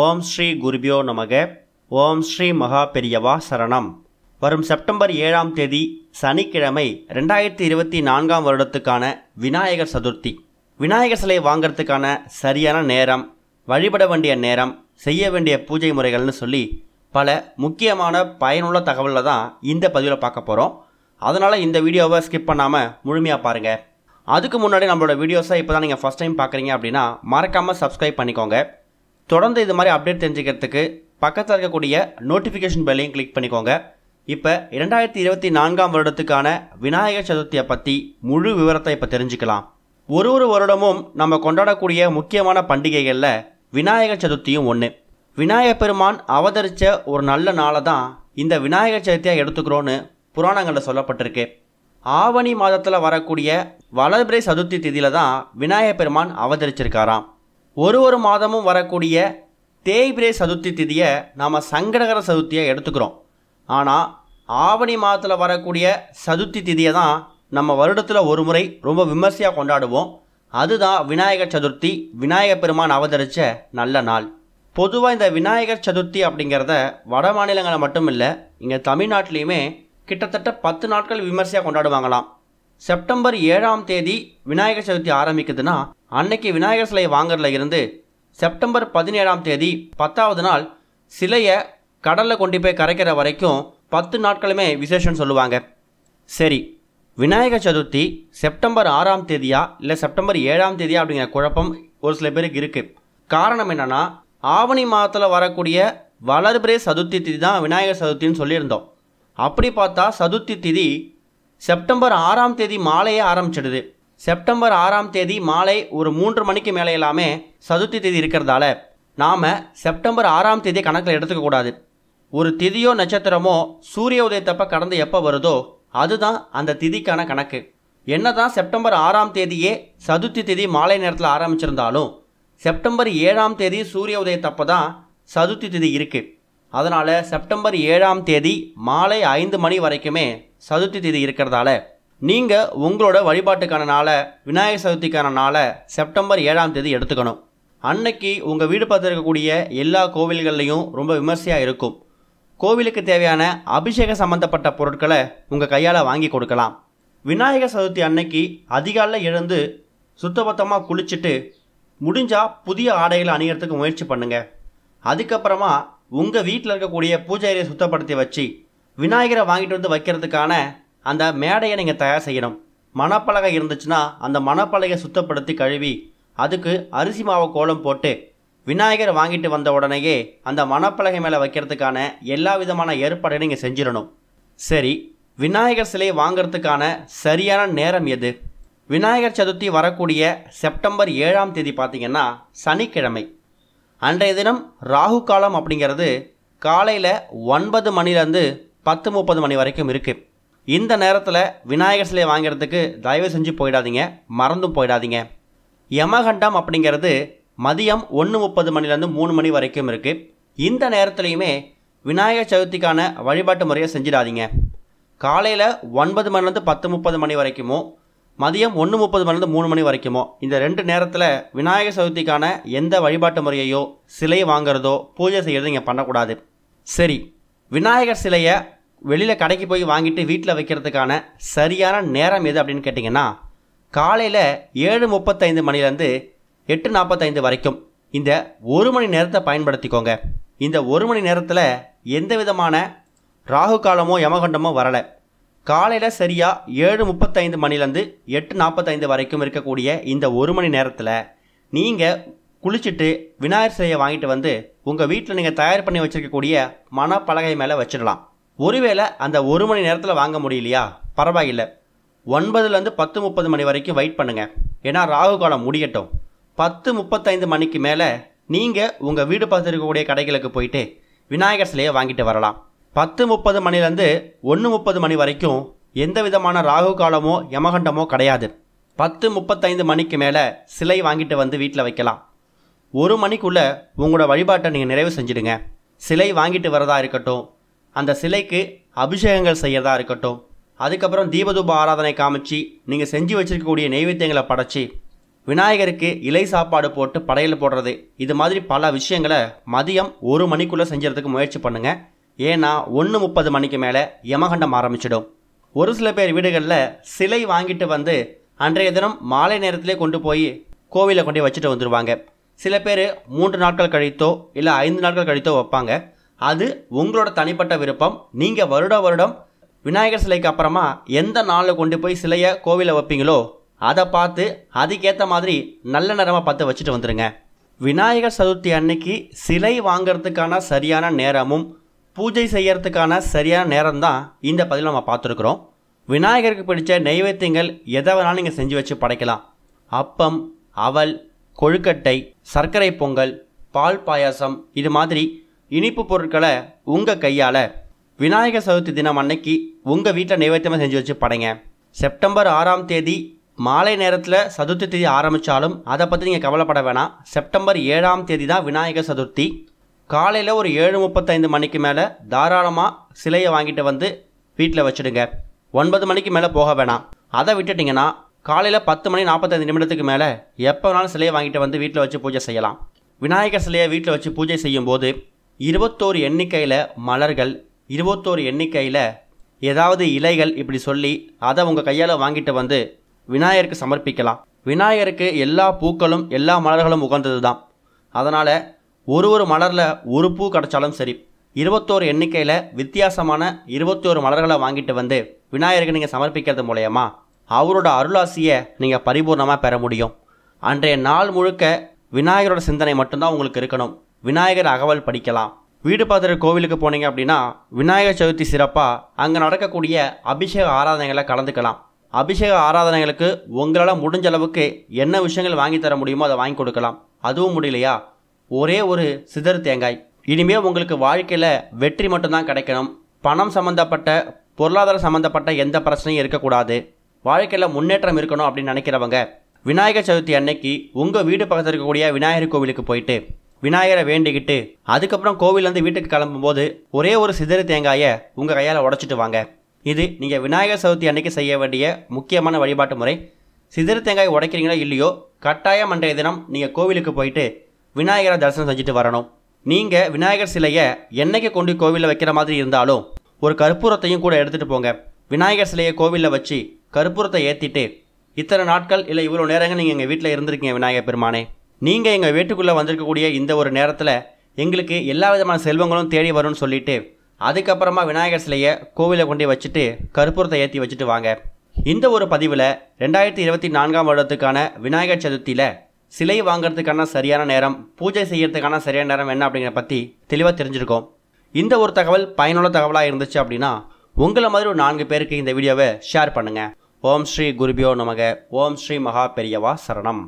ஓம் ஸ்ரீ குருபியோ நமக. ஓம் ஸ்ரீ மகா பெரியவா சரணம். வரும் செப்டம்பர் 7ஆம் தேதி சனிக்கிழமை 2024ஆம் வருடத்துக்கான விநாயகர் சதுர்த்தி. விநாயகர் சிலை வாங்கிறதுக்கான சரியான நேரம், வழிபட வேண்டிய நேரம், செய்ய வேண்டிய பூஜை முறைகள்னு சொல்லி பல முக்கியமான பயனுள்ள தகவலில் தான் இந்த பதிவில் பார்க்க போகிறோம். அதனால் இந்த வீடியோவை ஸ்கிப் பண்ணாமல் முழுமையாக பாருங்கள். அதுக்கு முன்னாடி நம்மளோட வீடியோஸை இப்போ தான் நீங்கள் ஃபஸ்ட் டைம் பார்க்குறீங்க அப்படின்னா மறக்காமல் சப்ஸ்கிரைப் பண்ணிக்கோங்க. தொடர்ந்து இது மாதிரி அப்டேட் தெரிஞ்சுக்கிறதுக்கு பக்கத்தில் இருக்கக்கூடிய நோட்டிஃபிகேஷன் பெல்லையும் கிளிக் பண்ணிக்கோங்க. இப்போ 2024ஆம் வருடத்துக்கான விநாயகர் சதுர்த்தியை பற்றி முழு விவரத்தை இப்போ தெரிஞ்சுக்கலாம். ஒரு வருடமும் நம்ம கொண்டாடக்கூடிய முக்கியமான பண்டிகைகளில் விநாயகர் சதுர்த்தியும் ஒன்று. விநாயகர் பெருமான் அவதரித்த ஒரு நல்ல நாளை தான் இந்த விநாயகர் சதுர்த்தியாக எடுத்துக்கிறோன்னு புராணங்களில் சொல்லப்பட்டிருக்கு. ஆவணி மாதத்தில் வரக்கூடிய வளர்பிறை சதுர்த்தி திதியில் தான் விநாயகர் பெருமான் அவதரிச்சிருக்காராம். ஒரு மாதமும் வரக்கூடிய தேய்பிரை சதுர்த்தி திதியை நாம் சங்கடகர சதுர்த்தியை எடுத்துக்கிறோம். ஆனால் ஆவணி மாதத்தில் வரக்கூடிய சதுர்த்தி திதியை தான் நம்ம வருடத்தில் ஒரு முறை ரொம்ப விமர்சையாக கொண்டாடுவோம். அதுதான் விநாயகர் சதுர்த்தி, விநாயகர் பெருமான் அவதரித்த நல்ல நாள். பொதுவாக இந்த விநாயகர் சதுர்த்தி அப்படிங்கிறத வட மாநிலங்களில் மட்டும் இல்லை, இங்கே தமிழ்நாட்டிலையுமே கிட்டத்தட்ட 10 நாட்கள் விமர்சையாக கொண்டாடுவாங்களாம். செப்டம்பர் 7ஆம் தேதி விநாயகர் சதுர்த்தி ஆரம்பிக்குதுன்னா அன்னைக்கு விநாயகர் சிலையை வாங்குறதுல இருந்து செப்டம்பர் 17ஆம் தேதி 10வது நாள் சிலையை கடலில் கொண்டு போய் கரைக்கிற வரைக்கும் 10 நாட்களுமே விசேஷம்னு சொல்லுவாங்க. சரி, விநாயகர் சதுர்த்தி செப்டம்பர் 6ஆம் தேதியா இல்லை செப்டம்பர் 7ஆம் தேதியா அப்படிங்கிற குழப்பம் ஒரு சில பேருக்கு இருக்குது. காரணம் என்னென்னா, ஆவணி மாதத்தில் வரக்கூடிய வளர்பிறை சதுர்த்தி திதி தான் விநாயகர் சதுர்த்தின்னு சொல்லியிருந்தோம். அப்படி பார்த்தா சதுர்த்தி திதி செப்டம்பர் 6ஆம் தேதி மாலையே ஆரம்பிச்சிடுது. செப்டம்பர் 6ஆம் தேதி மாலை ஒரு 3 மணிக்கு மேலே எல்லாமே சதுர்த்தி திதி இருக்கிறதால நாம் செப்டம்பர் 6ஆம் தேதியை கணக்கில் எடுத்துக்கக்கூடாது. ஒரு திதியோ நட்சத்திரமோ சூரிய உதயத்தப்ப கடந்து எப்போ வருதோ அதுதான் அந்த திதிக்கான கணக்கு. என்ன தான் செப்டம்பர் 6ஆம் தேதியே சதுர்த்தி திதி மாலை நேரத்தில் ஆரம்பிச்சிருந்தாலும் செப்டம்பர் 7ஆம் தேதி சூரிய உதயத்தப்ப தான் சதுர்த்தி திதி இருக்குது. அதனால் செப்டம்பர் 7ஆம் தேதி மாலை 5 மணி வரைக்குமே சதுர்த்தி திதி இருக்கிறதால நீங்கள் உங்களோட வழிபாட்டுக்கான நாளை, விநாயகர் சதுர்த்திக்கான நாளை செப்டம்பர் 7ஆம் தேதி எடுத்துக்கணும். அன்னைக்கு உங்கள் வீடு பார்த்து இருக்கக்கூடிய எல்லா கோவில்கள்லையும் ரொம்ப விமர்சையாக இருக்கும். கோவிலுக்கு தேவையான அபிஷேக சம்பந்தப்பட்ட பொருட்களை உங்கள் கையால் வாங்கி கொடுக்கலாம். விநாயகர் சதுர்த்தி அன்னைக்கு அதிகாலையில் எழுந்து சுத்தபத்தமாக குளிச்சுட்டு முடிஞ்சால் புதிய ஆடைகளை அணிகிறதுக்கு முயற்சி பண்ணுங்கள். அதுக்கப்புறமா உங்கள் வீட்டில் இருக்கக்கூடிய பூஜை அறையை சுத்தப்படுத்தி வச்சு விநாயகரை வாங்கிட்டு வந்து வைக்கிறதுக்கான அந்த மேடையை நீங்கள் தயார் செய்யணும். மணப்பலகை இருந்துச்சுன்னா அந்த மணப்பலகையை சுத்தப்படுத்தி கழுவி அதுக்கு அரிசி மாவு கோலம் போட்டு விநாயகரை வாங்கிட்டு வந்த உடனேயே அந்த மணப்பலகை மேலே வைக்கிறதுக்கான எல்லா விதமான ஏற்பாடையும் நீங்கள் செஞ்சிடணும். சரி, விநாயகர் சிலையை வாங்கிறதுக்கான சரியான நேரம் எது? விநாயகர் சதுர்த்தி வரக்கூடிய செப்டம்பர் 7ஆம் தேதி பார்த்திங்கன்னா சனிக்கிழமை. அன்றைய தினம் ராகு காலம் அப்படிங்கிறது காலையில் 9 மணிலேருந்து 10:30 மணி வரைக்கும் இருக்குது. இந்த நேரத்தில் விநாயகர் சிலையை வாங்கிறதுக்கு தயவு செஞ்சு போயிடாதீங்க, மறந்தும் போயிடாதீங்க. யமகண்டம் அப்படிங்கிறது மதியம் 1:30 மணிலேருந்து 3 மணி வரைக்கும் இருக்குது. இந்த நேரத்துலையுமே விநாயகர் சதுர்த்திக்கான வழிபாட்டு முறையை செஞ்சிடாதீங்க. காலையில் 9 மணிலேருந்து 10:30 மணி வரைக்குமோ மதியம் 1:30 மணிலேருந்து 3 மணி வரைக்குமோ இந்த 2 நேரத்தில் விநாயகர் சதுர்த்திக்கான எந்த வழிபாட்டு முறையையோ சிலை வாங்கிறதோ பூஜை செய்கிறதோ இங்கே பண்ணக்கூடாது. சரி, விநாயகர் சிலையை வெளியில் கடைக்கு போய் வாங்கிட்டு வீட்டில் வைக்கிறதுக்கான சரியான நேரம் எது அப்படின்னு கேட்டிங்கன்னா காலையில் 7:35 மணிலேருந்து 8:45 வரைக்கும் இந்த 1 மணி நேரத்தை பயன்படுத்திக்கோங்க. இந்த 1 மணி நேரத்தில் எந்த விதமான ராகு காலமோ யமகண்டமோ வரலை. காலையில் சரியாக 7:35 மணிலேருந்து 8:45 வரைக்கும் இருக்கக்கூடிய இந்த 1 மணி நேரத்தில் நீங்கள் குளிச்சுட்டு விநாயகர் சிலையை வாங்கிட்டு வந்து உங்கள் வீட்டில் நீங்கள் தயார் பண்ணி வச்சுருக்கக்கூடிய மணப்பலகை மேலே வச்சிடலாம். ஒருவேளை அந்த 1 மணி நேரத்தில் வாங்க முடியலையா, பரவாயில்லை, 9லேருந்து 10:30 மணி வரைக்கும் வெயிட் பண்ணுங்கள். ஏன்னா ராகு காலம் முடியட்டும். 10:35 மணிக்கு மேலே நீங்கள் உங்கள் வீடு பார்த்து இருக்கக்கூடிய கடைகளுக்கு போயிட்டு விநாயகர் சிலையை வாங்கிட்டு வரலாம். 10:30 மணிலேருந்து 1:30 மணி வரைக்கும் எந்த விதமான ராகு காலமோ யமகண்டமோ கிடையாது. 10:35 மணிக்கு மேலே சிலை வாங்கிட்டு வந்து வீட்டில் வைக்கலாம். 1 மணிக்குள்ளே உங்களோட வழிபாட்டை நீங்கள் நிறைவு செஞ்சுடுங்க. சிலை வாங்கிட்டு வரதா இருக்கட்டும், அந்த சிலைக்கு அபிஷேகங்கள் செய்யறதா இருக்கட்டும், அதுக்கப்புறம் தீபதூப ஆராதனை காமிச்சு நீங்கள் செஞ்சு வச்சுருக்கக்கூடிய நெய்வேத்தியங்களை படைச்சி விநாயகருக்கு இலை சாப்பாடு போட்டு படையல் போடுறது, இது மாதிரி பல விஷயங்களை மதியம் 1 மணிக்குள்ளே செஞ்சுறதுக்கு முயற்சி பண்ணுங்கள். ஏன்னா 1:30 மணிக்கு மேலே யமகண்டம் ஆரம்பிச்சிடும். ஒரு சில பேர் வீடுகளில் சிலை வாங்கிட்டு வந்து அன்றைய தினம் மாலை நேரத்திலே கொண்டு போய் கோவிலில் கொண்டு வச்சுட்டு வந்துடுவாங்க. சில பேர் 3 நாட்கள் கழித்தோ இல்லை 5 நாட்கள் கழித்தோ வைப்பாங்க. அது உங்களோட தனிப்பட்ட விருப்பம். நீங்கள் வருடம் விநாயகர் சிலைக்கு அப்புறமா எந்த நாளில் கொண்டு போய் சிலையை கோவிலில் வைப்பீங்களோ அதை பார்த்து அதுக்கேற்ற மாதிரி நல்ல நேரமாக பார்த்து வச்சுட்டு வந்துடுங்க. விநாயகர் சதுர்த்தி அன்னைக்கு சிலை வாங்கிறதுக்கான சரியான நேரமும் பூஜை செய்யறதுக்கான சரியான நேரம் தான் இந்த பதிவில் நம்ம பார்த்துருக்குறோம். விநாயகருக்கு பிடிச்ச நெய்வேத்தியங்கள் எதை வேணாலும் நீங்கள் செஞ்சு வச்சு படைக்கலாம். அப்பம், அவல், கொழுக்கட்டை, சர்க்கரை பொங்கல், பால் பாயாசம், இது மாதிரி இனிப்பு பொருட்களை உங்கள் கையால் விநாயகர் சதுர்த்தி தினம் அன்னைக்கு உங்கள் வீட்டில் நைவேத்தியமாக செஞ்சு வச்சு படைங்க. செப்டம்பர் 6ஆம் தேதி மாலை நேரத்தில் சதுர்த்தி தேதி ஆரம்பித்தாலும் அதை பற்றி நீங்கள் கவலைப்பட வேணாம். செப்டம்பர் 7ஆம் தேதி தான் விநாயகர் சதுர்த்தி. காலையில் ஒரு 7:35 மணிக்கு மேலே தாராளமாக சிலையை வாங்கிட்டு வந்து வீட்டில் வச்சுடுங்க. 9 மணிக்கு மேலே போக வேணாம். அதை விட்டுட்டிங்கன்னா காலையில் 10:45 மேலே எப்போ வேணாலும் சிலையை வாங்கிட்டு வந்து வீட்டில் வச்சு பூஜை செய்யலாம். விநாயகர் சிலையை வீட்டில் வச்சு பூஜை செய்யும்போது 21 எண்ணிக்கையில் மலர்கள், 21 எண்ணிக்கையில் ஏதாவது இலைகள் இப்படி சொல்லி அதை உங்கள் கையால் வாங்கிட்டு வந்து விநாயகருக்கு சமர்ப்பிக்கலாம். விநாயகருக்கு எல்லா பூக்களும் எல்லா மலர்களும் உகந்தது தான். அதனால் ஒரு மலரில் ஒரு பூ கிடச்சாலும் சரி, 21 எண்ணிக்கையில் வித்தியாசமான 21 மலர்களை வாங்கிட்டு வந்து விநாயகருக்கு நீங்கள் சமர்ப்பிக்கிறது மூலயமா அவரோட அருளாசியை நீங்கள் பரிபூர்ணமாக பெற முடியும். அன்றைய நாள் முழுக்க விநாயகரோட சிந்தனை மட்டும்தான் உங்களுக்கு இருக்கணும். விநாயகர் அகவல் படிக்கலாம். வீடு பார்த்துற கோவிலுக்கு போனீங்க அப்படின்னா விநாயகர் சதுர்த்தி சிறப்பாக அங்கே நடக்கக்கூடிய அபிஷேக ஆராதனைகளை கலந்துக்கலாம். அபிஷேக ஆராதனைகளுக்கு உங்களால் முடிஞ்ச அளவுக்கு என்ன விஷயங்கள் வாங்கி தர முடியுமோ அதை வாங்கி கொடுக்கலாம். அதுவும் முடியலையா, ஒரே ஒரு சிதறு தேங்காய். இனிமேல் உங்களுக்கு வாழ்க்கையில் வெற்றி மட்டும்தான் கிடைக்கணும். பணம் சம்மந்தப்பட்ட, பொருளாதார சம்மந்தப்பட்ட எந்த பிரச்சனையும் இருக்கக்கூடாது, வாழ்க்கையில் முன்னேற்றம் இருக்கணும் அப்படின்னு நினைக்கிறவங்க விநாயகர் சதுர்த்தி அன்னைக்கு உங்கள் வீடு பக்கத்தில் இருக்கக்கூடிய விநாயகர் கோவிலுக்கு போயிட்டு விநாயகரை வேண்டிக்கிட்டு அதுக்கப்புறம் கோவிலேருந்து வீட்டுக்கு கிளம்பும்போது ஒரே ஒரு சிதறு தேங்காயை உங்கள் கையால் உடைச்சிட்டு வாங்க. இது நீங்கள் விநாயகர் சதுர்த்தி அன்னைக்கு செய்ய வேண்டிய முக்கியமான வழிபாட்டு முறை. சிதறு தேங்காய் உடைக்கிறீங்களோ இல்லையோ, கட்டாயம் அன்றைய தினம் நீங்கள் கோவிலுக்கு போயிட்டு விநாயகரை தரிசனம் செஞ்சுட்டு வரணும். நீங்கள் விநாயகர் சிலையை என்னைக்கு கொண்டு கோவிலில் வைக்கிற மாதிரி இருந்தாலும் ஒரு கற்பூரத்தையும் கூட எடுத்துகிட்டு போங்க. விநாயகர் சிலையை கோவிலில் வச்சு கற்பூரத்தை ஏற்றிட்டு, இத்தனை நாட்கள் இல்லை இவ்வளோ நேரங்கள் நீங்கள் எங்கள் வீட்டில் இருந்திருக்கீங்க விநாயகர் பெருமானே, நீங்கள் எங்கள் வீட்டுக்குள்ளே வந்திருக்கக்கூடிய இந்த ஒரு நேரத்தில் எங்களுக்கு எல்லா விதமான செல்வங்களும் தேடி வரும்னு சொல்லிவிட்டு அதுக்கப்புறமா விநாயகர் சிலையை கோவிலை கொண்டு வச்சுட்டு கற்பூரத்தை ஏற்றி வச்சுட்டு வாங்க. இந்த ஒரு பதிவில் 2024ஆம் வருடத்துக்கான விநாயகர் சதுர்த்தியில் சிலை வாங்கிறதுக்கான சரியான நேரம், பூஜை செய்யறதுக்கான சரியான நேரம் என்ன அப்படிங்கிறத பற்றி தெளிவாக தெரிஞ்சிருக்கோம். இந்த ஒரு தகவல் பயனுள்ள தகவலாக இருந்துச்சு அப்படின்னா உங்களை மாதிரி ஒரு 4 பேருக்கு இந்த வீடியோவை ஷேர் பண்ணுங்கள். ஓம் ஸ்ரீ குருபியோ நமக. ஓம் ஸ்ரீ மகா பெரியவா சரணம்.